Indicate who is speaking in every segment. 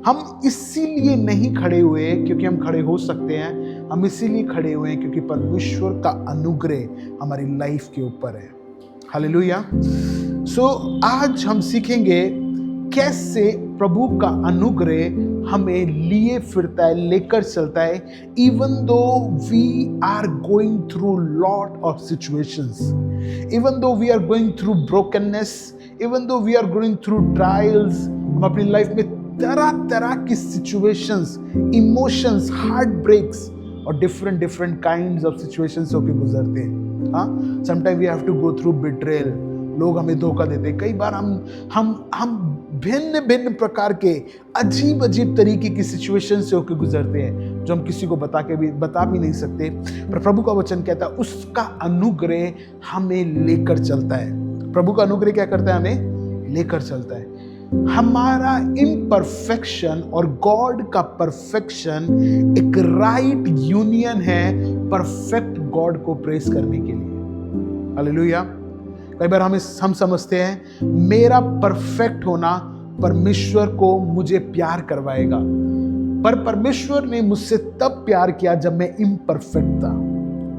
Speaker 1: हम इसीलिए नहीं खड़े हुए क्योंकि हम खड़े हो सकते हैं, हम इसीलिए खड़े हुए हैं क्योंकि परमेश्वर का अनुग्रह हमारी लाइफ के ऊपर है। हालेलुया। सो आज हम सीखेंगे कैसे प्रभु का अनुग्रह हमें लिए फिरता है, लेकर चलता है, even though we are going through lot of situations, even though we are going through brokenness, even though we are going through trials. हम अपनी लाइफ में तरह तरह की सिचुएशंस, इमोशंस, हार्ट ब्रेक्स और डिफरेंट काइंड्स ऑफ सिचुएशंस होकर गुजरते हैं। हाँ, sometime we have to go through betrayal, लोग हमें धोखा देते हैं। कई बार हम भिन्न प्रकार के अजीब तरीके की सिचुएशन से होकर गुजरते हैं जो हम किसी को बता भी नहीं सकते। पर प्रभु का वचन कहता है उसका अनुग्रह हमें लेकर चलता है। प्रभु का अनुग्रह क्या करता है? हमें लेकर चलता है। हमारा इम्परफेक्शन और गॉड का परफेक्शन एक राइट यूनियन है परफेक्ट गॉड को प्रेस करने के लिए। हालेलुया। कई बार हम समझते हैं मेरा परफेक्ट होना परमेश्वर को मुझे प्यार करवाएगा, पर परमेश्वर ने मुझसे तब प्यार किया जब मैं इम्परफेक्ट था।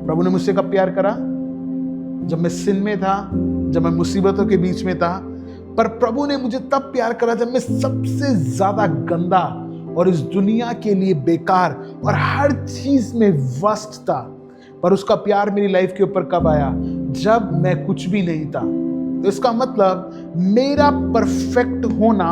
Speaker 1: प्रभु ने मुझसे कब प्यार करा? जब मैं सिन में था, जब मैं मुसीबतों के बीच में था। पर प्रभु ने मुझे तब प्यार करा जब मैं सबसे ज्यादा गंदा और इस दुनिया के लिए बेकार और हर चीज में वर्स्ट था। पर उसका प्यार मेरी लाइफ के ऊपर कब आया? जब मैं कुछ भी नहीं था। तो इसका मतलब मेरा परफेक्ट होना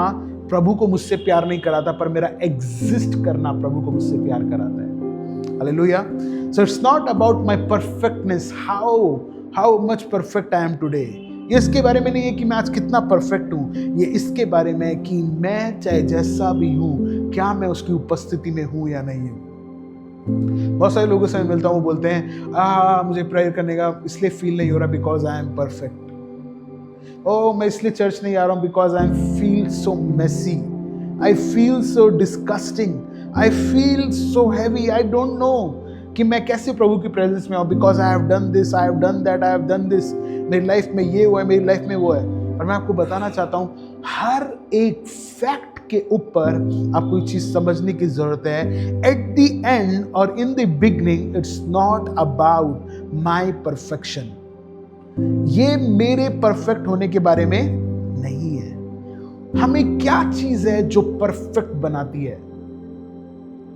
Speaker 1: प्रभु को मुझसे प्यार नहीं कराता, पर मेरा एग्जिस्ट करना प्रभु को मुझसे प्यार कराता है। Hallelujah. So it's not about my perfectness, how much perfect I am today. ये इसके बारे में नहीं है कि मैं आज कितना परफेक्ट हूं, ये इसके बारे में है कि मैं चाहे जैसा भी हूं, क्या मैं उसकी उपस्थिति में हूं या नहीं हूं। बहुत सारे लोगों से मैं मिलता हूँ, वो बोलते हैं मुझे प्रेयर करने का इसलिए फील नहीं हो रहा बिकॉज आई एम परफेक्ट। मैं इसलिए चर्च नहीं आ रहा हूँ because I feel so messy, I feel so disgusting, I feel so heavy, I don't know कि मैं कैसे प्रभु की प्रेजेंस में आऊँ because I have done this, I have done that, I have done this. मेरी लाइफ में ये हुआ है, मेरी लाइफ में वो है। पर मैं आपको बताना चाहता हूँ हर एक फैक्ट के ऊपर आपको ये चीज समझने की जरूरत है। एट द एंड और in the beginning it's not about my perfection. ये मेरे परफेक्ट होने के बारे में नहीं है। हमें क्या चीज है जो परफेक्ट बनाती है?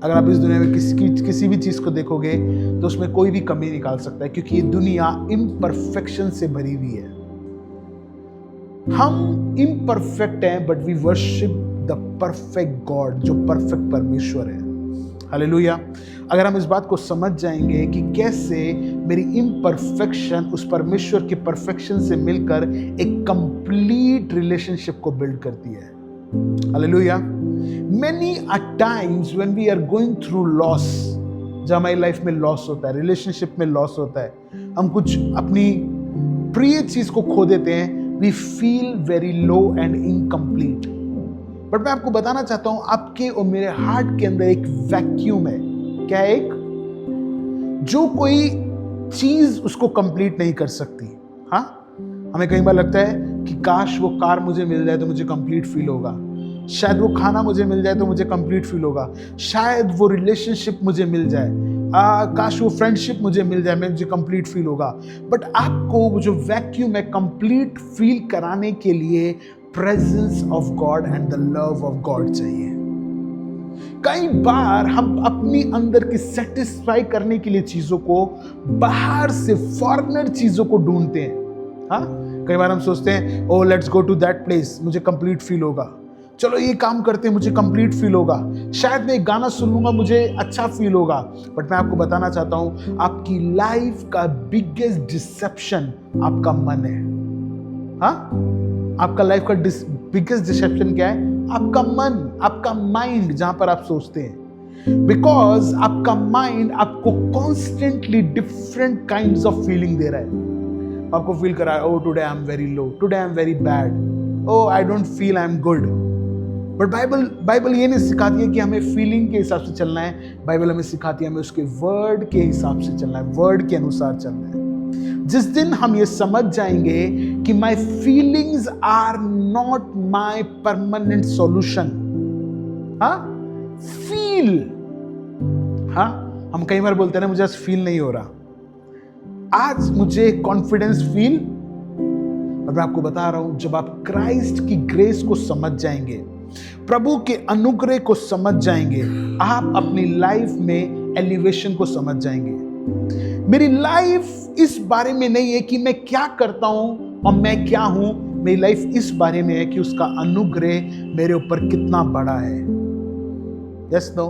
Speaker 1: अगर आप इस दुनिया में किसी भी चीज को देखोगे तो उसमें कोई भी कमी निकाल सकता है, क्योंकि ये दुनिया इम्परफेक्शन से भरी हुई है। हम इम्परफेक्ट हैं but we worship the perfect God, जो परफेक्ट परमेश्वर है। हालेलुया। अगर हम इस बात को समझ जाएंगे कि कैसे मेरी इम्परफेक्शन उस परमेश्वर के परफेक्शन से मिलकर एक कंप्लीट रिलेशनशिप को बिल्ड करती है। Hallelujah. Many a times when we are going through loss, जब हमारी लाइफ में लॉस होता है, रिलेशनशिप में लॉस होता है, हम कुछ अपनी प्रिय चीज को खो देते हैं, we feel very low and incomplete। But मैं आपको बताना चाहता हूं आपके और मेरे हार्ट के अंदर एक वैक्यूम है। क्या है? एक जो कोई चीज उसको कंप्लीट नहीं कर सकती। हाँ, हमें कई बार लगता है कि काश वो कार मुझे मिल जाए तो मुझे कंप्लीट फील होगा, शायद वो खाना मुझे मिल जाए तो मुझे कंप्लीट फील होगा, शायद वो रिलेशनशिप मुझे मिल जाए, काश वो फ्रेंडशिप मुझे मिल जाए, मुझे कंप्लीट फील होगा। बट आपको वो जो वैक्यूम है कंप्लीट फील कराने के लिए presence of God and the love of God चाहिए। कई बार हम अपनी अंदर की सेटिस्फाई करने के लिए चीजों को बाहर से फॉरेनर चीजों को ढूंढते हैं। हाँ, कई बार हम सोचते हैं oh let's go to that place, मुझे कंप्लीट फील होगा, चलो ये काम करते हैं, मुझे कंप्लीट फील होगा, शायद मैं एक गाना सुन लूंगा, मुझे अच्छा फील होगा। बट मैं आपको बताना चाहता हूं आपकी लाइफ का बिगेस्ट डिसेप्शन आपका मन है। हाँ, आपका लाइफ का बिगेस्ट डिसेप्शन क्या है? आपका मन, आपका माइंड, जहां पर आप सोचते हैं। बिकॉज आपका माइंड आपको constantly different kinds of feeling दे रहा है। आपको फील करा है oh today I am very low, today I am very bad, oh I don't feel I am good. But Bible ये नहीं सिखाती है कि हमें फीलिंग के हिसाब से चलना है। बाइबल हमें सिखाती है हमें उसके वर्ड के हिसाब से चलना है, वर्ड के अनुसार चलना है। जिस दिन हम ये समझ जाएंगे कि my feelings are not my permanent solution, हाँ, फील। हाँ, हम कई बार बोलते हैं ना, मुझे आज फील नहीं हो रहा, आज मुझे कॉन्फिडेंस फील। और मैं आपको बता रहा हूं, जब आप क्राइस्ट की ग्रेस को समझ जाएंगे, प्रभु के अनुग्रह को समझ जाएंगे, आप अपनी लाइफ में एलिवेशन को समझ जाएंगे। मेरी लाइफ इस बारे में नहीं है कि मैं क्या करता हूं और मैं क्या हूं, मेरी लाइफ इस बारे में है कि उसका अनुग्रह मेरे ऊपर कितना बड़ा है। Yes no?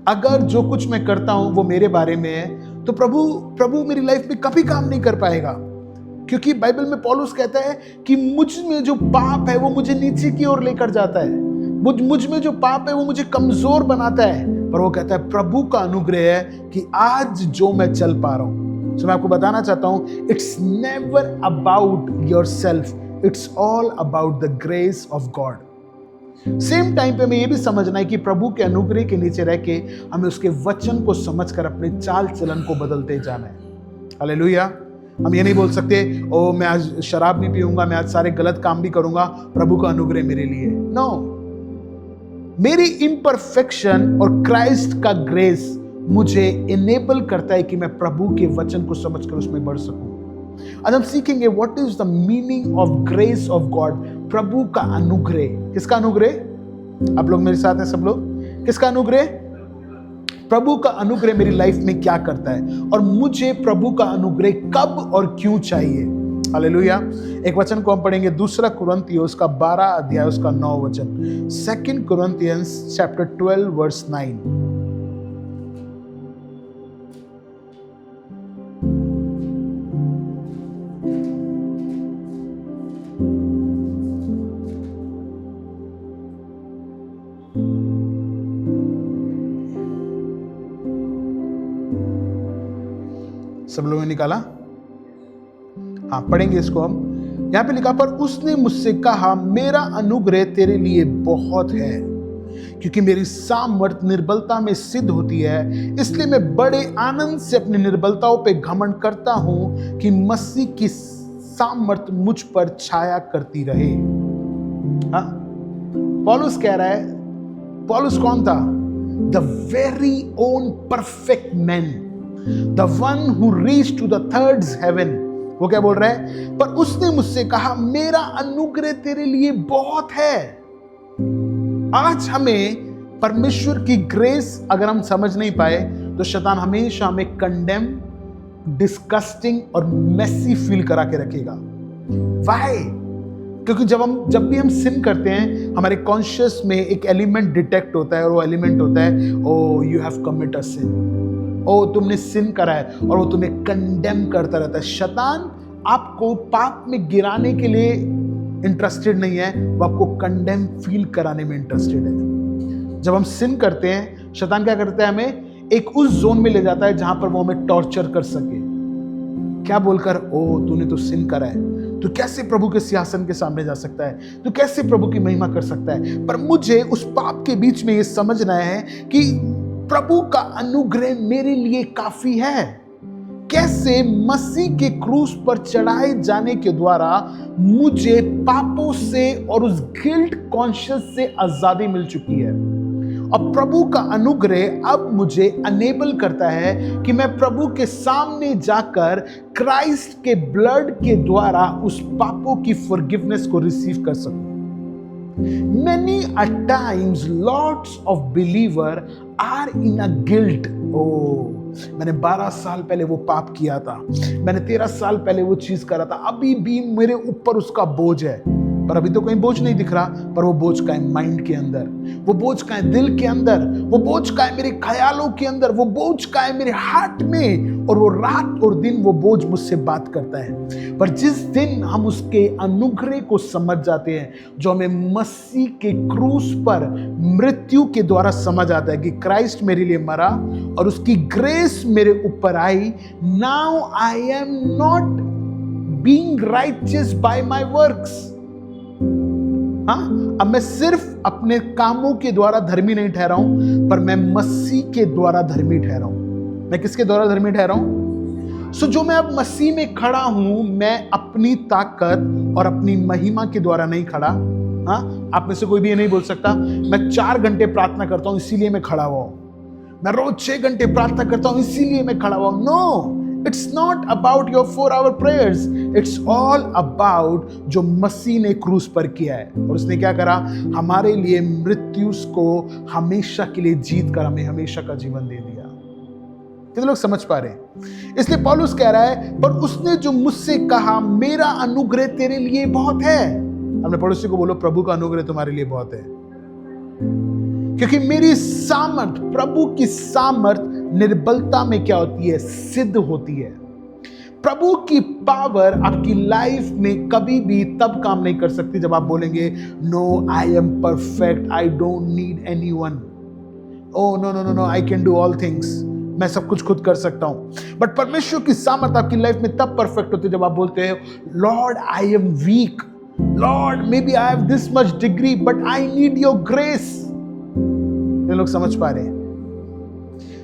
Speaker 1: अगर जो कुछ मैं करता हूं वो मेरे बारे में है, तो प्रभु मेरी लाइफ में कभी काम नहीं कर पाएगा, क्योंकि बाइबल में पौलुस कहता है कि मुझ में जो पाप है वो मुझे नीचे की ओर लेकर जाता है, मुझ में जो पाप है वो मुझे कमजोर बनाता है। पर वो कहता है प्रभु का अनुग्रह है कि आज जो मैं चल पा रहा हूं। तो मैं आपको बताना चाहता हूं, it's never about yourself, it's all about the grace of God. Same time पे हमें ये भी समझना है कि प्रभु के अनुग्रह के नीचे रह के हमें उसके वचन को समझकर अपने चाल चलन को बदलते जाना है। हालेलुया। हम ये नहीं बोल सकते, ओ मैं आज शराब भी पीऊंगा, मैं आज सारे गलत काम भी करूंगा, प्रभु का अनुग्रह मेरे लिए। नो, मेरी इम्परफेक्शन और क्राइस्ट का ग्रेस मुझे इनेबल करता है कि मैं प्रभु के वचन को समझकर उसमें बढ़ सकूं। आज हम सीखेंगे what is the meaning of grace of God, प्रभु का अनुग्रह। किसका अनुग्रह? आप लोग मेरे साथ हैं सब लोग? किसका अनुग्रह? प्रभु का अनुग्रह मेरी लाइफ में क्या करता है और मुझे प्रभु का अनुग्रह कब और क्यों चाहिए। हालेलुया। एक वचन को हम पढ़ेंगे, दूसरा कुरिन्थियों उसका 12 अध्याय उसका 9 वचन। 2 Corinthians chapter 12 verse 9। सब लोगों ने निकाला? हाँ, पढ़ेंगे इसको हम। यहां पे लिखा, पर उसने मुझसे कहा, मेरा अनुग्रह तेरे लिए बहुत है, क्योंकि मेरी सामर्थ निर्बलता में सिद्ध होती है। इसलिए मैं बड़े आनंद से अपनी निर्बलताओं पे घमंड करता हूं कि मसीह की सामर्थ मुझ पर छाया करती रहे। हाँ, पौलुस कह रहा है। पौलुस कौन था? The very own perfect man, the one who reached to the third heaven. वो क्या बोल रहा है? पर उसने मुझसे कहा, मेरा अनुग्रह तेरे लिए बहुत है। आज हमें परमेश्वर की ग्रेस अगर हम समझ नहीं पाए तो शैतान हमेशा हमें कंडेम, डिस्कस्टिंग और मेसी फील करा के रखेगा। व्हाई? क्योंकि जब भी हम सिन करते हैं, हमारे कॉन्शियस में एक एलिमेंट डिटेक्ट होता है और वो एलिमेंट होता है, oh you have commit a सिन, ओ तुमने सिन करा है, और वो तुम्हें कंडेम करता रहता है। शैतान आपको पाप में गिराने के लिए इंटरेस्टेड नहीं है, वो आपको कंडेम फील कराने में इंटरेस्टेड है। जब हम सिन करते हैं, शैतान क्या करता है? हमें एक उस जोन में ले जाता है जहां पर वो हमें टॉर्चर कर सके। क्या बोलकर? ओ तूने तो सिन करा है, तू कैसे प्रभु के सिंहासन के सामने जा सकता है, तू कैसे प्रभु की महिमा कर सकता है। पर मुझे उस पाप के बीच में ये समझना है कि प्रभु का अनुग्रह मेरे लिए काफी है। कैसे मसीह के क्रूस पर चढ़ाए जाने के द्वारा मुझे पापों से और उस गिल्ट कॉन्शियस से आजादी मिल चुकी है, और प्रभु का अनुग्रह अब मुझे अनेबल करता है कि मैं प्रभु के सामने जाकर क्राइस्ट के ब्लड के द्वारा उस पापों की फॉरगिवनेस को रिसीव कर सकूं। Many a times lots of believer are in a guilt. मैंने 12 साल पहले वो पाप किया था, मैंने 13 साल पहले वो चीज करा था, अभी भी मेरे ऊपर उसका बोझ है। पर अभी तो कहीं बोझ नहीं दिख रहा, पर वो बोझ का है माइंड के अंदर, वो बोझ का है दिल के अंदर, वो बोझ का है मेरे ख्यालों के अंदर, वो बोझ का है मेरे हार्ट में, और वो रात और दिन वो बोझ मुझसे बात करता है। पर जिस दिन हम उसके अनुग्रह को समझ जाते हैं, जो हमें मसीह के क्रूस पर मृत्यु के द्वारा समझ आता है कि क्राइस्ट मेरे लिए मरा और उसकी ग्रेस मेरे ऊपर आई, now I am not being righteous by my works. हाँ, अब मैं सिर्फ अपने कामों के द्वारा धर्मी नहीं ठहरा हूं, पर मैं मसीह के द्वारा धर्मी ठहरा हूं। मैं किसके द्वारा धर्मी ठहरा हूं? सो जो मैं अब मसीह में खड़ा हूं, मैं अपनी ताकत और अपनी महिमा के द्वारा नहीं खड़ा। हाँ, आप में से कोई भी ये नहीं बोल सकता मैं 4 घंटे प्रार्थना करता हूं इसीलिए मैं खड़ा हुआ हूं, मैं रोज 6 घंटे प्रार्थना करता हूं इसीलिए मैं खड़ा हुआ हूं। No, it's not about your 4 hour prayers, it's all about जो मसीह ने क्रूस पर किया है। और उसने क्या करा? हमारे लिए मृत्यु को हमेशा के लिए जीत कर हमें हमेशा का जीवन दे दिया। कितने लोग समझ पा रहे हैं? इसलिए पौलुस कह रहा है, पर उसने जो मुझसे कहा मेरा अनुग्रह तेरे लिए बहुत है। अपने पड़ोसी को बोलो, प्रभु का अनुग्रह तुम्हारे लिए बहुत है। क्योंकि मेरी सामर्थ, प्रभु की सामर्थ निर्बलता में क्या होती है? सिद्ध होती है। प्रभु की पावर आपकी लाइफ में कभी भी तब काम नहीं कर सकती जब आप बोलेंगे no I am perfect, I don't need anyone, oh no no no no, I can do all things, मैं सब कुछ खुद कर सकता हूं। बट परमेश्वर की सामर्थ आपकी लाइफ में तब परफेक्ट होती है जब आप बोलते हैं lord I am weak, lord may be I have this much degree but I need your grace. ये लोग समझ पा रहे हैं?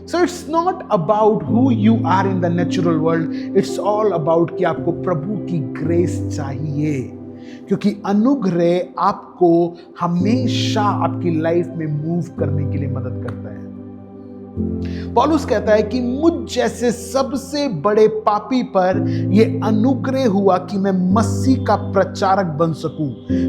Speaker 1: So it's not about who you are in the natural world, it's all about कि आपको प्रभु की grace चाहिए, क्योंकि अनुग्रह आपको हमेशा आपकी लाइफ में मूव करने के लिए मदद करता है। पौलुस कहता है कि मुझ जैसे सबसे बड़े पापी पर यह अनुग्रह हुआ कि मैं मसीह का प्रचारक बन सकूं,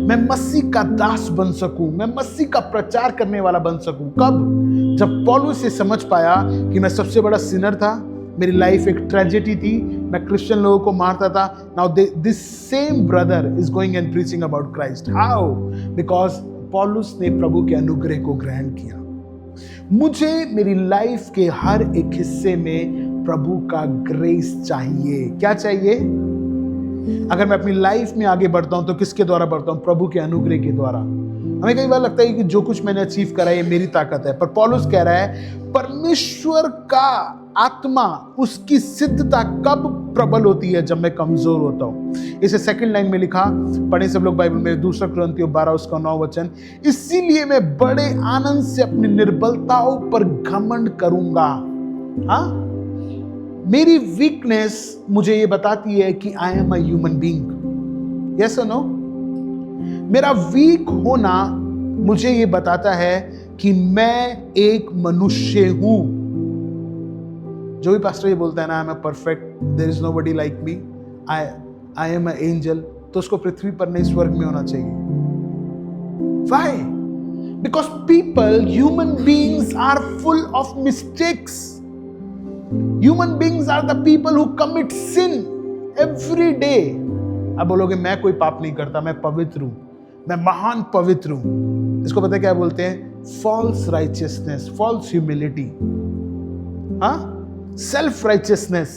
Speaker 1: मैं मसीह का दास बन सकूं, मैं मसीह का प्रचार करने वाला बन सकूं। कब? जब पौलुस ये समझ पाया कि मैं सबसे बड़ा सिनर था, मेरी लाइफ एक ट्रेजेडी थी, मैं क्रिश्चियन लोगों को मारता था। Now this same brother is going and preaching about Christ. How? Because पौलुस ने प्रभु के अनुग्रह को ग्रहण किया। मुझे मेरी लाइफ के हर एक हिस्से में प्रभु का ग्रेस चाहिए। क्या चाहिए? अगर मैं अपनी लाइफ में आगे बढ़ता हूं तो किसके द्वारा बढ़ता हूं? प्रभु के अनुग्रह के द्वारा। हमें कई बार लगता है कि जो कुछ मैंने अचीव करा है ये मेरी ताकत है, पर पौलुस कह रहा है परमेश्वर का आत्मा, उसकी सिद्धता कब प्रबल होती है? जब मैं कमजोर होता हूं। इसे सेकंड लाइन में लिखा, पढ़े सब लोग बाइबल में, 2 कुरिन्थियों 12 उसका 9 वचन, इसीलिए मैं बड़े आनंद से अपनी निर्बलताओं पर घमंड करूंगा। हाँ, मेरी वीकनेस मुझे ये बताती है कि आई am a human being. Yes और नो? मेरा वीक होना मुझे ये बताता है कि मैं एक मनुष्य हूं। जो भी पास्टर ये बोलता है ना I am a perfect, there is nobody like me, I am a angel, तो उसको पृथ्वी पर नहीं स्वर्ग में होना चाहिए। Why? Because people, human beings are full of mistakes. Human beings are the people who commit sin every day. अब बोलोगे मैं कोई पाप नहीं करता, मैं पवित्र हूं, मैं महान पवित्र हूं। इसको पता है क्या बोलते हैं? फॉल्स राइचियसनेस, फॉल्स ह्यूमिलिटी, हाँ, सेल्फ राइचियसनेस।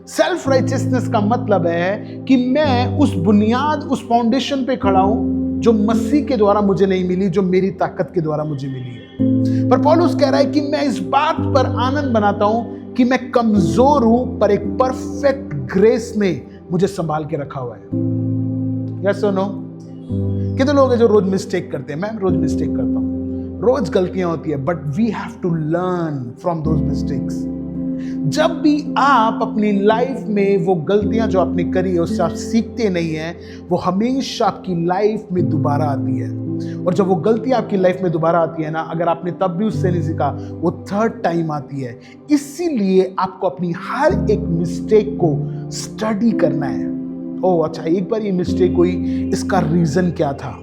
Speaker 1: सेल्फ राइचियसनेस का मतलब है कि मैं उस बुनियाद, उस फाउंडेशन पे खड़ा हूं जो मसीह के द्वारा मुझे नहीं मिली, जो मेरी ताकत के द्वारा मुझे मिली है। पर पौलुस कह रहा है कि मैं इस बात पर आनंद बनाता हूं कि मैं कमजोर हूं, पर एक परफेक्ट ग्रेस ने मुझे संभाल के रखा हुआ है। यस और नो? कितने लोग हैं जो रोज मिस्टेक करते हैं? मैं रोज मिस्टेक करता हूं, रोज गलतियां होती है, but we have to learn from those mistakes. जब भी आप अपनी लाइफ में वो गलतियां जो आपने करी है उससे आप सीखते नहीं हैं, वो हमेशा आपकी लाइफ में दोबारा आती है। और जब वो गलतियां आपकी लाइफ में दोबारा आती है ना, अगर आपने तब भी उससे नहीं सीखा, वो थर्ड टाइम आती है। इसीलिए आपको अपनी हर एक मिस्टेक को स्टडी करना है। ओह अच्छा, एक बार ये मिस्टेक हुई, इसका रीजन क्या था,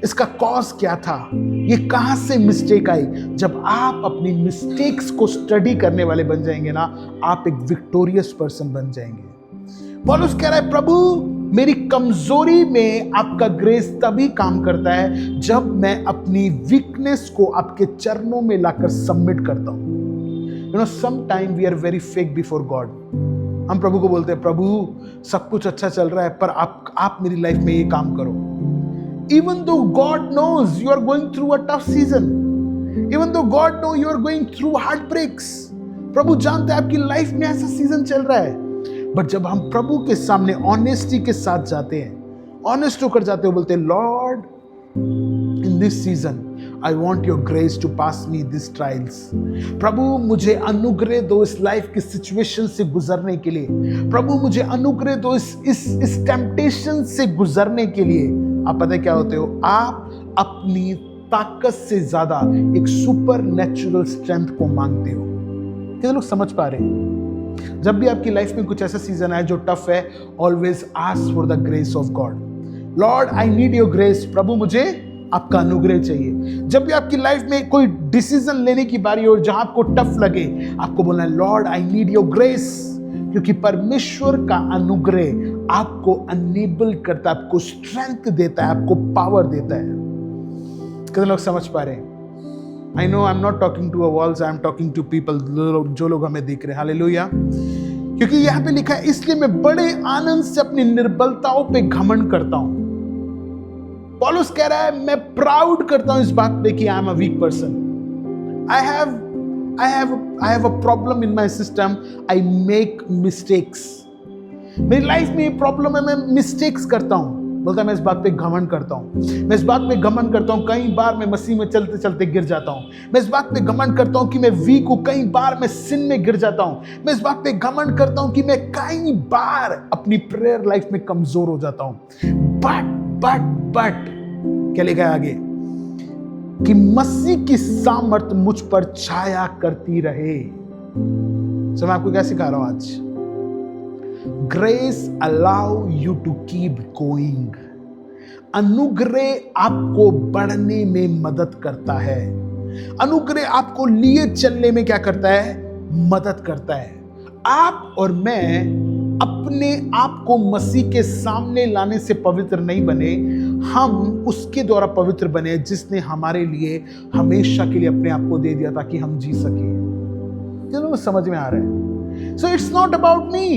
Speaker 1: इसका कॉज क्या था, ये कहां से मिस्टेक आई। जब आप अपनी मिस्टेक्स को स्टडी करने वाले बन जाएंगे ना, आप एक विक्टोरियस पर्सन बन जाएंगे। पौलुस कह रहा है प्रभु मेरी कमजोरी में आपका ग्रेस तभी काम करता है जब मैं अपनी वीकनेस को आपके चरणों में लाकर सबमिट करता हूं। You know, some time we are very fake before God. हम प्रभु को बोलते हैं प्रभु सब कुछ अच्छा चल रहा है, पर आप मेरी लाइफ में ये काम करो। Even though God knows you are going through a tough season, even though God knows you are going through heartbreaks, प्रभु जानते हैं आपकी लाइफ में ऐसा सीजन चल रहा है। बट जब हम प्रभु के सामने ऑनेस्टी के साथ जाते हैं, ऑनेस्ट होकर जाते हैं, बोलते हैं lord in this season I want your grace to pass me this trials. प्रभु मुझे अनुग्रह दो इस लाइफ की सिचुएशन से गुजरने के लिए। प्रभु मुझे अनुग्रह दो इस टेम्पटेशन से गुजरने के लिए। आप पता है क्या होते हो, आप अपनी ताकत से ज्यादा एक सुपर नेचुरल स्ट्रेंथ को मांगते हो। कितने लोग समझ पा रहे हैं? जब भी आपकी लाइफ में कुछ ऐसा सीजन आए जो टफ है, always ask for the grace of God. Lord I need your grace. प्रभु मुझे आपका अनुग्रह चाहिए। जब भी आपकी लाइफ में कोई डिसीजन लेने की बारी हो जहां आपको टफ लगे, आपको बोलना है Lord I need your grace, क्योंकि परमेश्वर का अनुग्रह आपको अनेबल करता है, आपको स्ट्रेंथ देता है, आपको पावर देता है। कितने लोग समझ पा रहे हैं? I know I am not talking to a walls, I am talking to people, जो लोग हमें देख रहे हैं। हालेलुया। क्योंकि यहां पे लिखा है, इसलिए मैं बड़े आनंद से अपनी निर्बलताओं पे घमंड करता हूं। पौलुस कह रहा है, मैं प्राउड करता हूं इस बात पे कि आई am a weak person. I have a problem in my system. I make mistakes. मेरी लाइफ में ये प्रॉब्लम है, मैं मिस्टेक्स करता हूं। बोलता है मैं इस बात पे घमंड करता हूं। मैं इस बात पे घमंड करता हूं, कई बार मैं मसीह में चलते चलते गिर जाता हूं। मैं इस बात पे घमंड करता हूं कि मैं वीक हूं, कई बार मैं सिन में गिर जाता हूं। मैं इस बात पे घमंड करता हूं कि मैं कई बार अपनी प्रेयर लाइफ में कमजोर हो जाता हूं। बट क्या लिखा है आगे, कि मसीह की सामर्थ मुझ पर छाया करती रहे। मैं आपको क्या सिखा रहा हूं आज? Grace allow you to keep going. अनुग्रह आपको बढ़ने में मदद करता है। अनुग्रह आपको लिए चलने में क्या करता है? मदद करता है। आप और मैं अपने आप को मसीह के सामने लाने से पवित्र नहीं बने, हम उसके द्वारा पवित्र बने जिसने हमारे लिए हमेशा के लिए अपने आप को दे दिया ताकि हम जी सके। चलो समझ में आ रहा है? So it's not about me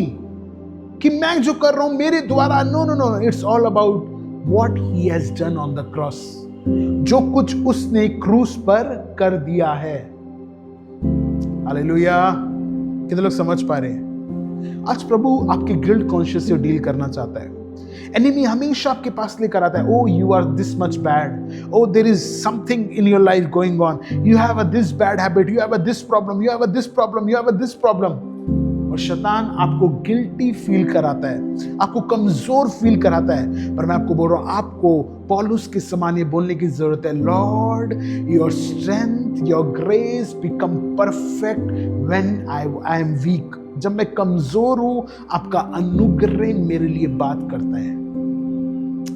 Speaker 1: कि मैं जो कर रहा हूं मेरे द्वारा, no, it's all about what he has done on the cross. जो कुछ उसने क्रूस पर कर दिया है। हालेलुया। कितने लोग समझ पा रहे हैं? आज प्रभु आपके गिल्ट कॉन्शियस से डील करना चाहता है। एनिमी हमेशा आपके पास लेकर आता है, oh you are this much bad, oh there is something in your life going on, you have a this bad habit, you have a this problem, you have a this problem, you have a this problem. और शैतान आपको guilty feel कराता है, आपको कमजोर feel कराता है। पर मैं आपको बोल रहा हूं, आपको पौलुस के समान ये बोलने की जरूरत है, Lord your strength your grace become perfect when I am week. जब मैं कमजोर हूं, आपका अनुग्रह मेरे लिए बात करता है।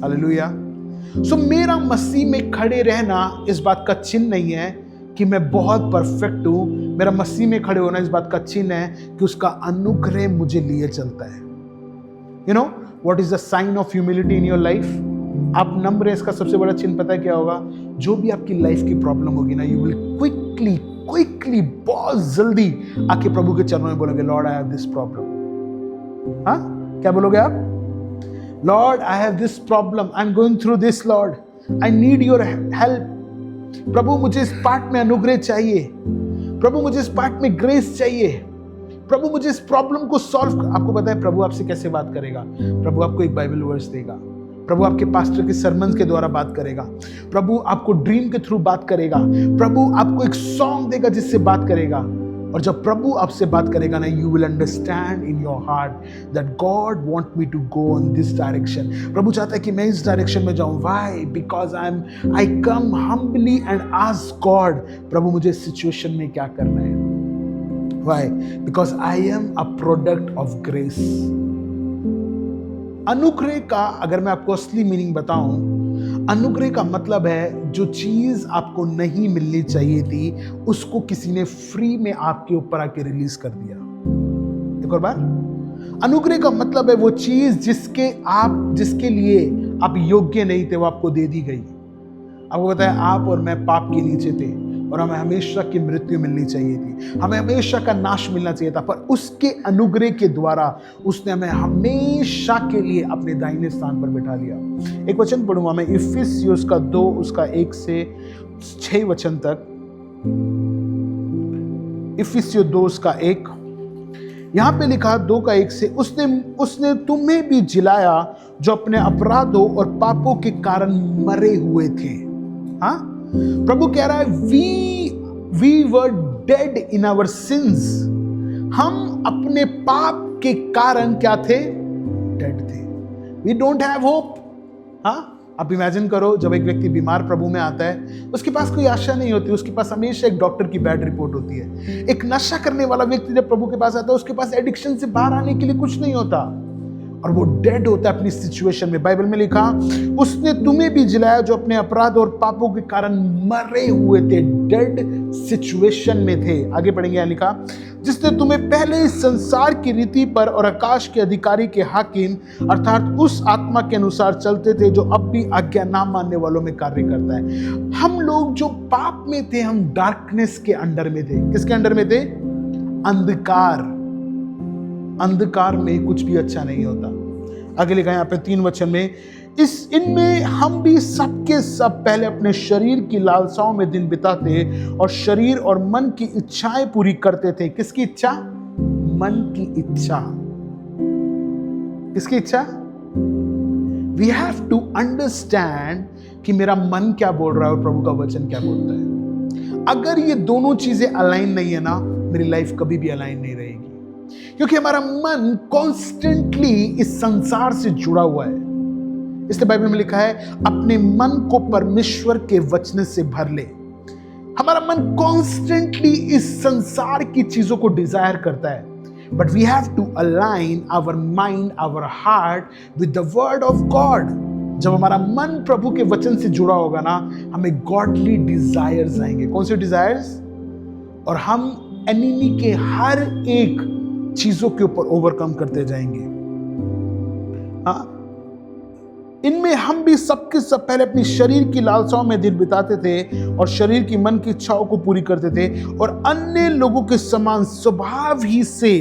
Speaker 1: हालेलुया। सो मेरा मसीह में खड़े रहना इस बात का चिन्ह नहीं है कि मैं बहुत परफेक्ट हूं। मेरा मसीह में खड़े होना इस बात का चिन्ह है कि उसका अनुग्रह मुझे लिए चलता है। You know what is the sign of humility in your life? आप नम्र हैं, इसका सबसे बड़ा चिन्ह पता है क्या होगा? जो भी आपकी लाइफ की प्रॉब्लम होगी ना, यू विल क्विकली बहुत जल्दी आके प्रभु के चरणों में बोलोगे, lord I have this problem. हाँ, क्या बोलोगे आप? Lord I have this problem, I am going through this, lord I need your help. प्रभु मुझे इस पार्ट में अनुग्रह चाहिए, प्रभु मुझे इस पार्ट में ग्रेस चाहिए, प्रभु मुझे इस प्रॉब्लम को सॉल्व। आपको पता है प्रभु आपसे कैसे बात करेगा? प्रभु आपको एक बाइबल वर्स देगा, प्रभु आपके पास्टर के सरमन्स के द्वारा बात करेगा, प्रभु आपको ड्रीम के थ्रू बात करेगा, प्रभु आपको एक सॉन्ग देगा जिससे बात करेगा। और जब प्रभु आपसे बात करेगा ना, you will understand in your heart that God want me to go in this direction. प्रभु चाहता है कि मैं इस डायरेक्शन में जाऊं। Why? Because I come humbly and ask God, प्रभु मुझे इस सिचुएशन में क्या करना है। Why? Because I am a product of grace. अनुग्रह का अगर मैं आपको असली मीनिंग बताऊं, अनुग्रह का मतलब है जो चीज आपको नहीं मिलनी चाहिए थी उसको किसी ने फ्री में आपके ऊपर आके रिलीज कर दिया। एक और बार, अनुग्रह का मतलब है वो चीज जिसके लिए आप योग्य नहीं थे, वो आपको दे दी गई। आपको पता है आप और मैं पाप के नीचे थे और हमें हमेशा की मृत्यु मिलनी चाहिए थी, हमें हमेशा का नाश मिलना चाहिए था, पर उसके अनुग्रह के द्वारा उसने हमें हमेशा के लिए अपने दाहिने स्थान पर बिठा लिया। एक वचन पढ़ूंगा मैं, इफिसियों का 2 उसका 1 से 6 वचन तक। इफिसियों 2 उसका 1, यहां पे लिखा 2 का 1 से, उसने तुम्हें भी जिलाया जो अपने अपराधों और पापों के कारण मरे हुए थे। हाँ, प्रभु कह रहा है we were dead in our sins, हम अपने पाप के कारण क्या थे? डेड थे। We don't have hope. हाँ, आप इमेजिन करो, जब एक व्यक्ति बीमार प्रभु में आता है, उसके पास कोई आशा नहीं होती, उसके पास हमेशा एक डॉक्टर की बैड रिपोर्ट होती है। एक नशा करने वाला व्यक्ति जब प्रभु के पास आता है, उसके पास एडिक्शन से बाहर आने के लिए कुछ नहीं होता, और वो डेड होता है अपनी सिचुएशन में। बाइबल में लिखा, उसने तुम्हें भी जिलाया जो अपने अपराध और पापों के कारण मरे हुए थे, डेड सिचुएशन में थे। आगे पढ़ेंगे, यहाँ लिखा, जिसने तुम्हें पहले इस संसार की रीति पर और आकाश के अधिकारी के हाकिम अर्थात उस आत्मा के अनुसार चलते थे जो अब भी आज्ञा ना मानने वालों में कार्य करता है। हम लोग जो पाप में थे, हम डार्कनेस के अंडर में थे। किसके अंडर में थे? अंधकार में कुछ भी अच्छा नहीं होता। आगे लिखा है यहाँ पे 3 वचन में, इनमें हम भी सबके सब पहले अपने शरीर की लालसाओं में दिन बिताते और शरीर और मन की इच्छाएं पूरी करते थे। किसकी इच्छा? मन की इच्छा। किसकी इच्छा? वी हैव टू अंडरस्टैंड कि मेरा मन क्या बोल रहा है और प्रभु का वचन क्या बोलता है। अगर ये दोनों चीजें अलाइन नहीं है ना, मेरी लाइफ कभी भी अलाइन नहीं रहेगी, क्योंकि हमारा मन कॉन्स्टेंटली इस संसार से जुड़ा हुआ है। इसलिए बाइबल में लिखा है, अपने मन को परमेश्वर के वचन से भर ले। हमारा मन कॉन्स्टेंटली इस संसार की चीजों को डिजायर करता है, but we have to align our mind, our heart with the word of God. जब हमारा मन प्रभु के वचन से जुड़ा होगा ना, हमें गॉडली डिजायर्स आएंगे। कौन से डिजायर्स? और हम एनिमी के हर एक चीजों के ऊपर ओवरकम करते जाएंगे। हाँ, इनमें हम भी सबके सब पहले अपनी शरीर की लालसाओं में दिन बिताते थे और शरीर की मन की इच्छाओं को पूरी करते थे, और अन्य लोगों के समान स्वभाव ही से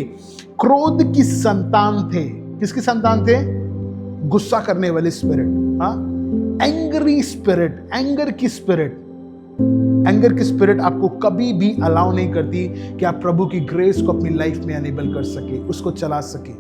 Speaker 1: क्रोध की संतान थे। किसकी संतान थे? गुस्सा करने वाले स्पिरिट। हाँ, एंग्री स्पिरिट, एंगर की स्पिरिट। एंगर की स्पिरिट आपको कभी भी अलाउ नहीं करती कि आप प्रभु की ग्रेस को अपनी लाइफ में एनेबल कर सके, उसको चला सके।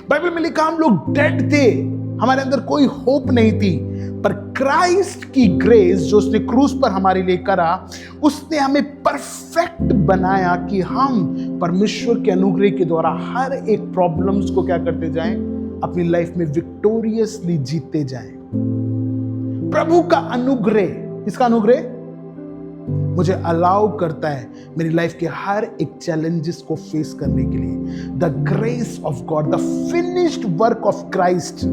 Speaker 1: बाइबल में लिखा, हम लोग डेड थे, हमारे अंदर कोई होप नहीं थी, पर क्राइस्ट की ग्रेस जो उसने क्रूस पर हमारे लिए करा, उसने हमें परफेक्ट बनाया कि हम परमेश्वर के अनुग्रह के द्वारा हर एक प्रॉब्लम्स को क्या करते जाएं? अपनी लाइफ में विक्टोरियसली जीतते जाएं। प्रभु का अनुग्रह, किसका अनुग्रह? मुझे अलाउ करता है मेरी लाइफ के हर एक चैलेंजेस को फेस करने के लिए। The grace of God, the finished work of Christ,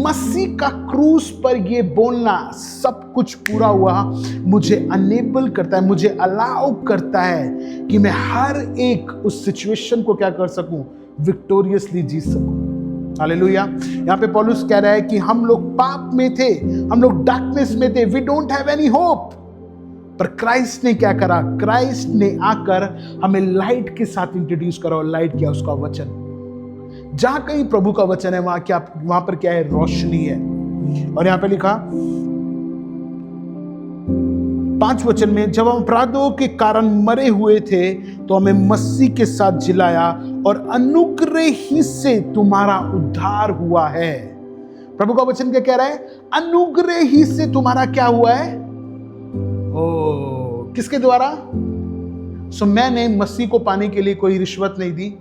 Speaker 1: मसीह का क्रूस पर ये बोलना सब कुछ पूरा हुआ, मुझे अनेबल करता है, मुझे अलाउ करता है कि मैं हर एक उस सिचुएशन को क्या कर सकूं? विक्टोरियसली जी सकूं। हालेलुया। यहाँ पे पौलुस कह रहा है कि हम लोग पाप में थे, हम लोग डार्कनेस में थे, we don't have any hope, पर क्राइस्ट ने क्या करा? क्राइस्ट ने आकर हमें लाइट के साथ इंट्रोड्यूस करा, और लाइट क्या? उसका वचन। जहां कहीं प्रभु का वचन है, वहां पर क्या है? रोशनी है। और यहां पे लिखा 5 वचन में, जब हम अपराधों के कारण मरे हुए थे तो हमें मसीह के साथ जिलाया, और अनुग्रह ही से तुम्हारा उद्धार हुआ है। प्रभु का वचन क्या कह रहा है? अनुग्रह ही से तुम्हारा क्या हुआ है? किसके द्वारा? मैंने मसीह को पाने के लिए कोई रिश्वत नहीं दी,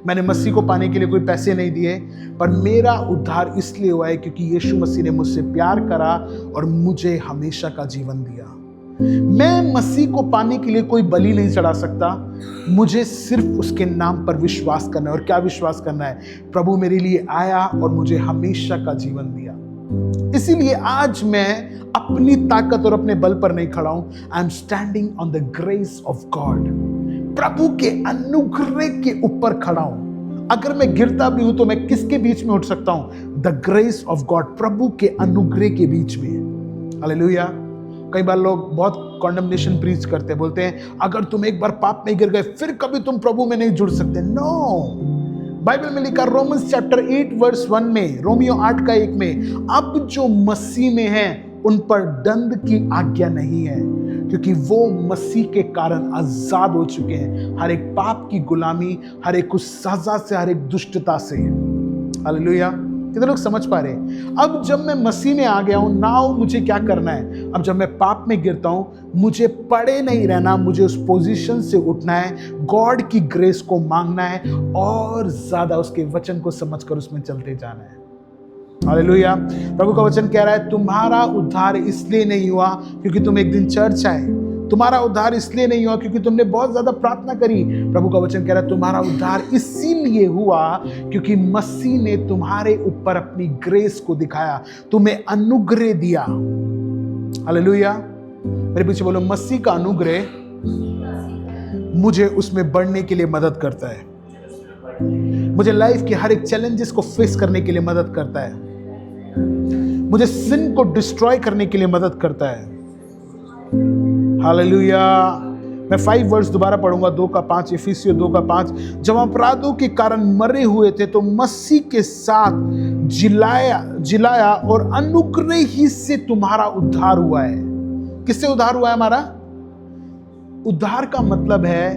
Speaker 1: मैंने मसीह को पाने के लिए कोई पैसे नहीं दिए, पर मेरा उद्धार इसलिए हुआ है क्योंकि यीशु मसीह ने मुझसे प्यार करा और मुझे हमेशा का जीवन दिया। मैं मसीह को पाने के लिए कोई बलि नहीं चढ़ा सकता, मुझे सिर्फ उसके नाम पर विश्वास करना है। और क्या विश्वास करना है? प्रभु मेरे लिए आया और मुझे हमेशा का जीवन दिया। इसीलिए आज मैं अपनी ताकत और अपने बल पर नहीं खड़ा हूं, I am standing on the grace of God. प्रभु के अनुग्रह के ऊपर खड़ा हूं। अगर मैं गिरता भी हूं तो मैं किसके बीच में उठ सकता हूं? द ग्रेस ऑफ गॉड, प्रभु के अनुग्रह के बीच में। हालेलुया। कई बार लोग बहुत कॉन्डमनेशन प्रीच करते हैं, बोलते हैं अगर तुम एक बार पाप में गिर गए फिर कभी तुम प्रभु में नहीं जुड़ सकते। नो, बाइबल में लिखा रोमन्स चैप्टर 8 वर्स 1 में, रोमियो 8 का 1 में, अब जो मसीह में हैं उन पर दंड की आज्ञा नहीं है, क्योंकि वो मसीह के कारण आजाद हो चुके हैं हर एक पाप की गुलामी, हर एक उस सजा से, हर एक दुष्टता से। हालेलुया। कितने लोग समझ पा रहे हैं? अब जब मैं मसीह में आ गया हूं, नाउ मुझे क्या करना है? अब जब मैं पाप में गिरता हूं, मुझे पड़े नहीं रहना, मुझे उस पोजीशन से उठना है, गॉड की ग्रेस को मांगना है और ज्यादा उसके वचन को समझकर उसमें चलते जाना है। हालेलुया। प्रभु का वचन कह रहा है, तुम्हारा उद्धार इसलिए नहीं हुआ क्योंकि तुम एक दिन चर्च आए, तुम्हारा उद्धार इसलिए नहीं हुआ क्योंकि तुमने बहुत ज्यादा प्रार्थना करी। प्रभु का वचन कह रहा है, तुम्हारा उद्धार इसीलिए हुआ क्योंकि मसीह ने तुम्हारे ऊपर अपनी ग्रेस को दिखाया, तुम्हें अनुग्रह दिया। हालेलुया। मेरे पीछे बोलो, मसीह का अनुग्रह मुझे उसमें बढ़ने के लिए मदद करता है, मुझे लाइफ के हर एक चैलेंजेस को फेस करने के लिए मदद करता है, मुझे सिन को डिस्ट्रॉय करने के लिए मदद करता है। हालेलुया। मैं 5 वर्स दोबारा पढ़ूंगा, 2:5, इफिसियों 2:5। जब अपराधों के कारण मरे हुए थे तो मसीह के साथ जिलाया और अनुग्रह ही से तुम्हारा उद्धार हुआ है। किससे उद्धार हुआ है? हमारा उद्धार का मतलब है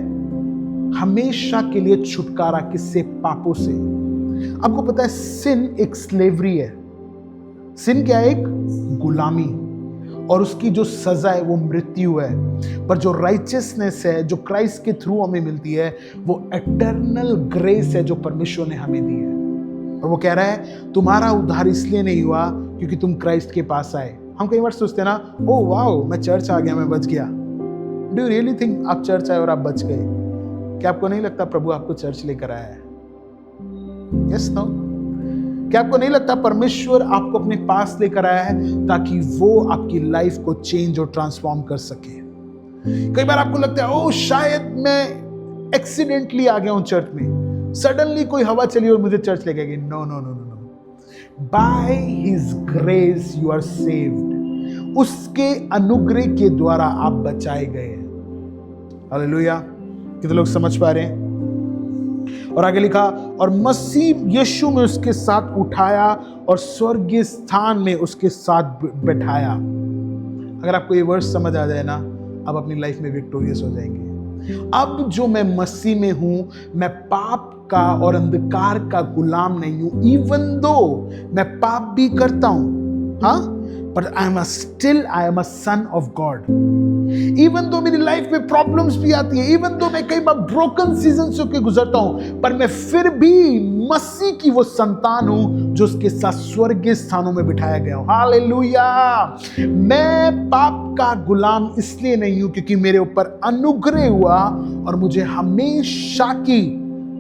Speaker 1: हमेशा के लिए छुटकारा। किससे? पापों से। आपको पता है सिन एक स्लेवरी है। सिन क्या है? एक गुलामी, और उसकी जो सजा है वो मृत्यु है। पर जो राइचियसनेस है, जो क्राइस्ट के थ्रू हमें मिलती है, वो एटर्नल ग्रेस है जो परमेश्वर ने हमें दी है। और वो कह रहा है, तुम्हारा उद्धार इसलिए नहीं हुआ क्योंकि तुम क्राइस्ट के पास आए। हम कई बार सोचते हैं ना, ओ वाओ, मैं चर्च आ गया, मैं बच गया। डू यू रियली थिंक आप चर्च आए और आप बच गए? क्या आपको नहीं लगता प्रभु आपको चर्च लेकर आया है? Yes no? क्या आपको नहीं लगता परमेश्वर आपको अपने पास लेकर आया है ताकि वो आपकी लाइफ को चेंज और ट्रांसफॉर्म कर सके? कई बार आपको लगता है, ओ शायद मैं एक्सीडेंटली आ गया हूं चर्च में, सडनली कोई हवा चली और मुझे चर्च ले गई। No no no no, by his grace you are saved. उसके अनुग्रह के द्वारा आप बचाए गए हैं। हालेलुया। कितने लोग समझ पा रहे हैं? और आगे लिखा, और मसीह यीशु में उसके साथ उठाया और स्वर्गीय स्थान में उसके साथ बैठाया। अगर आपको ये वर्स समझ आ जाए ना, आप अपनी लाइफ में विक्टोरियस हो जाएंगे। अब जो मैं मसीह में हूं, मैं पाप का और अंधकार का गुलाम नहीं हूं। इवन दो मैं पाप भी करता हूं, हाँ, but I am a son of God. Even though मेरी लाइफ में प्रॉब्लम्स भी आती है, even though मैं कई बार ब्रोकन सीजन से होकर गुजरता हूं, पर मैं फिर भी मसीह की वो संतान हूं जो उसके साथ स्वर्गीय स्थानों में बिठाया गया हूं। हालेलुया। मैं पाप का गुलाम इसलिए नहीं हूं क्योंकि मेरे ऊपर अनुग्रह हुआ और मुझे हमेशा की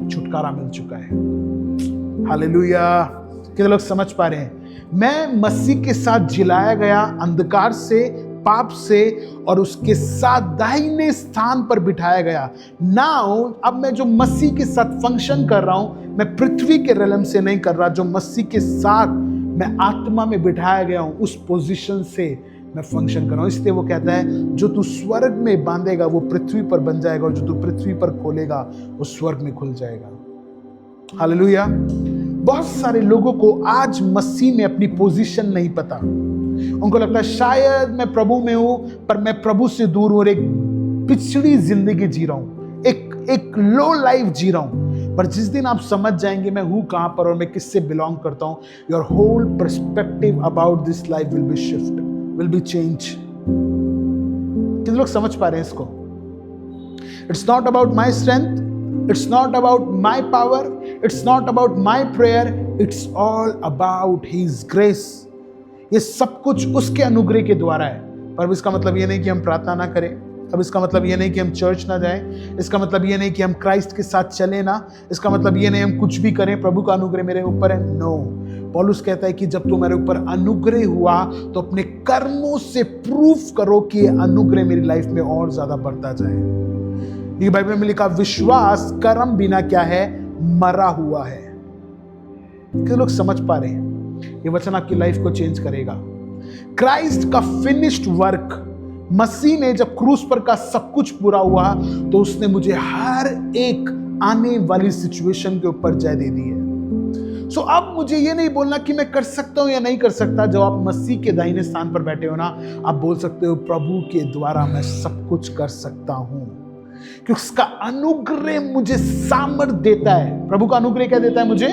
Speaker 1: छुटकारा मिल चुका है। हालेलुया। कितने लोग समझ पा रहे हैं? मैं मसीह के साथ जिलाया गया, अंधकार से, पाप से, और उसके साथ दाहिने स्थान पर बिठाया गया। नाउ अब मैं जो मसीह के साथ फंक्शन कर रहा हूं, मैं पृथ्वी के रेलम से नहीं कर रहा, जो मसीह के साथ मैं आत्मा में बिठाया गया हूं, उस पोजीशन से मैं फंक्शन कर रहा हूं। इसलिए वो कहता है, जो तू स्वर्ग में बांधेगा वो पृथ्वी पर बन जाएगा, और जो तू पृथ्वी पर खोलेगा वो स्वर्ग में खुल जाएगा। हालेलुया। बहुत सारे लोगों को आज मसीह में अपनी पोजीशन नहीं पता। उनको लगता है शायद मैं प्रभु में हूं, पर मैं प्रभु से दूर हूं और एक पिछड़ी जिंदगी जी रहा हूं, एक लो लाइफ जी रहा हूं। पर जिस दिन आप समझ जाएंगे मैं हूं कहां पर और मैं किससे बिलोंग करता हूं, your whole perspective about this life will be shift, will be change. कितने लोग समझ पा रहे हैं इसको? It's not about my strength, it's not about my power, it's not about my prayer, it's all about his grace. ये सब कुछ उसके अनुग्रह के द्वारा है। पर इसका मतलब ये नहीं कि हम प्रार्थना ना करें, अब इसका मतलब ये नहीं कि हम चर्च ना जाएं, इसका मतलब ये नहीं कि हम क्राइस्ट के साथ चले ना, इसका मतलब ये नहीं हम कुछ भी करें, प्रभु का अनुग्रह मेरे ऊपर है। नो, पौलुस कहता है कि जब तुम्हारे ऊपर अनुग्रह हुआ तो अपने कर्मों से प्रूफ करो कि ये अनुग्रह मेरी लाइफ में और ज्यादा बढ़ता जाए। ये बाइबल में लिखा, विश्वास कर्म बिना क्या है? मरा हुआ है। कितने लोग समझ पा रहे हैं? ये वचन आपकी लाइफ को चेंज करेगा। क्राइस्ट का फिनिश्ड वर्क, मसीह ने जब क्रूस पर का सब कुछ पूरा हुआ तो उसने मुझे हर एक आने वाली सिचुएशन के ऊपर जय दे दी है। सो अब मुझे ये नहीं बोलना कि मैं कर सकता हूं या नहीं कर सकता। जब आप मसीह के दाहिने स्थान पर बैठे हो ना, आप बोल सकते हो, प्रभु के द्वारा मैं सब कुछ कर सकता हूं, कि उसका अनुग्रह मुझे सामर्थ देता है। प्रभु का अनुग्रह क्या देता है मुझे?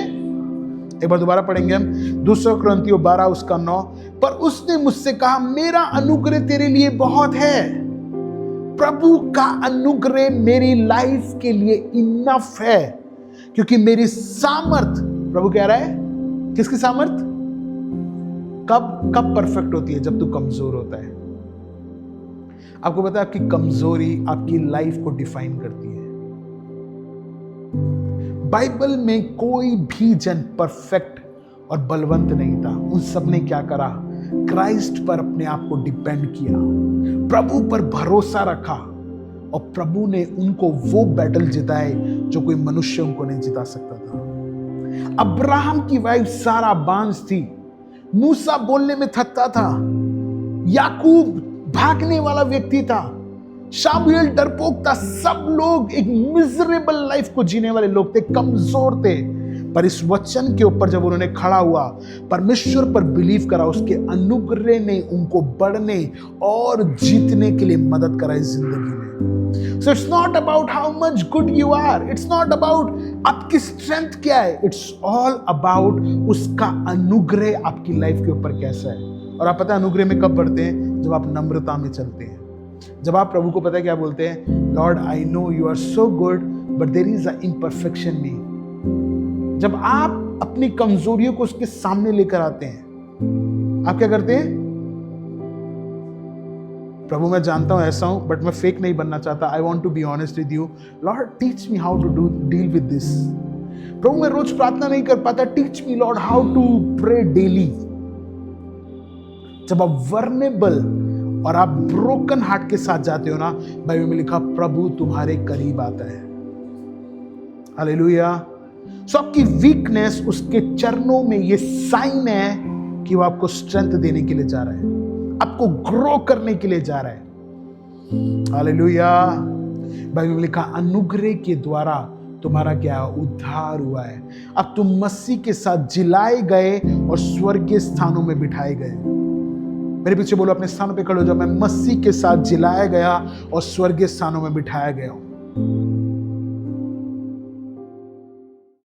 Speaker 1: एक बार दोबारा पढ़ेंगे हम, 2 कुरिन्थियों 12 उसका 9। पर उसने मुझसे कहा, मेरा अनुग्रह तेरे लिए बहुत है। प्रभु का अनुग्रह मेरी लाइफ के लिए इनफ है, क्योंकि मेरी सामर्थ, प्रभु कह रहा है, किसकी सामर्थ कब परफेक्ट होती है? जब तू कमजोर होता है। आपको पता है आपकी कमजोरी आपकी लाइफ को डिफाइन करती है। बाइबल में कोई भी जन परफेक्ट और बलवंत नहीं था। उन सब ने क्या करा? क्राइस्ट पर अपने आप को डिपेंड किया, प्रभु पर भरोसा रखा, और प्रभु ने उनको वो बैटल जिताए जो कोई मनुष्य उनको नहीं जिता सकता था। अब्राहम की वाइफ सारा बांझ थी, मूसा बोलने में थकता था, याकूब भागने वाला व्यक्ति था, शामुएल डरपोक था। सब लोग एक मिजरेबल लाइफ को जीने वाले लोग थे, कमजोर थे। पर इस वचन के ऊपर जब उन्होंने खड़ा हुआ, परमेश्वर पर बिलीव करा, उसके अनुग्रह ने उनको बढ़ने और जीतने के लिए मदद करा इस जिंदगी में। So it's not about how much good you are. It's not about आपकी स्ट्रेंथ क्या है. It's all about उसका अनुग्रह आपकी लाइफ के ऊपर कैसा है. और आप पता है अनुग्रह में कब बढ़ते हैं? जब आप नम्रता में चलते हैं. जब आप प्रभु को पता है क्या बोलते हैं? Lord I know you are so good but there is a imperfection me. जब आप अपनी कमजोरियों को उसके सामने लेकर आते हैं, आप क्या करते हैं? प्रभु मैं जानता हूं ऐसा हूं बट मैं फेक नहीं बनना चाहता. I want to be honest with you. Lord teach me how to deal with this. प्रभु मैं रोज प्रार्थना नहीं कर पाता. Teach me lord how to pray daily. जब आप वर्नेबल और आप ब्रोकन हार्ट के साथ जाते हो ना, बाइबल में लिखा प्रभु तुम्हारे करीब आता है. हालेलुया. सो आपकी वीकनेस उसके चरणों में ये साइन है कि वो आपको स्ट्रेंथ देने के लिए जा रहा है, आपको ग्रो करने के लिए जा रहा है. हालेलुया. बाइबल में लिखा अनुग्रह के द्वारा तुम्हारा क्या उद्धार हुआ है. अब तुम मसीह के साथ जिलाए गए और स्वर्गीय स्थानों में बिठाए गए. मेरे पीछे बोलो, अपने स्थानों पे खड़े हो जाओ. मैं मसीह के साथ जिलाया गया और स्वर्गीय स्थानों में बिठाया गया हूं.